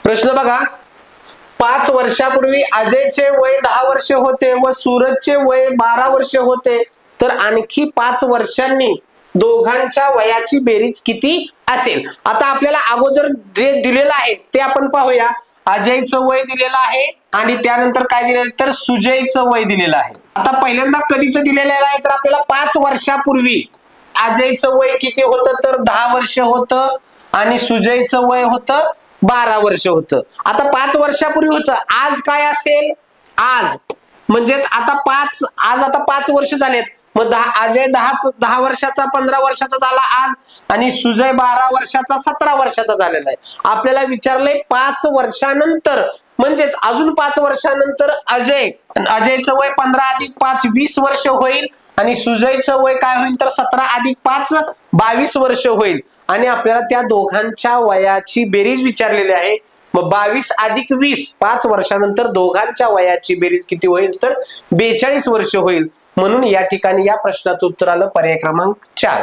प्रश्न बघा, 5 वर्षापूर्वी अजयचे वय 10 वर्ष होते व सूरजचे वय 12 वर्ष होते, तर आणखी 5 वर्षांनी दोघांच्या वयाची बेरीज किती असेल? आता आपल्याला अगोदर जे दिलेलं आहे ते आपण पाहूया. अजयचं वय दिलेलं आहे आणि त्यानंतर काय दिलेलं तर सुजयचं वय दिलेलं आहे. आता पहिल्यांदा कधीचं दिलेलं आहे तर आपल्याला 5 वर्षापूर्वी अजयचं वय किती होतं तर 10 वर्ष होतं आणि सुजयचं वय होतं 12 वर्ष होतं. आता 5 वर्षापूर्वी होतं, आज काय असेल? आज म्हणजेच आता 5 वर्ष झालेत, मग अजय 10 वर्षाचा 15 वर्षाचा झाला आज आणि सुजय 12 वर्षाचा 17 वर्षाचा झालेला आहे. आपल्याला विचारलंय 5 वर्षानंतर, म्हणजेच अजून 5 वर्षानंतर अजयचं वय 15 अधिक 5 20 वर्ष होईल आणि सुजयचं वय काय होईल तर 17 अधिक 5 22 वर्ष होईल. आणि आपल्याला त्या दोघांच्या वयाची बेरीज विचारलेली आहे. मग 22 अधिक 20 5 वर्षानंतर दोघांच्या वयाची बेरीज किती होईल तर 42 वर्ष होईल. म्हणून या ठिकाणी या प्रश्नाचं उत्तर आलं पर्याय क्रमांक 4.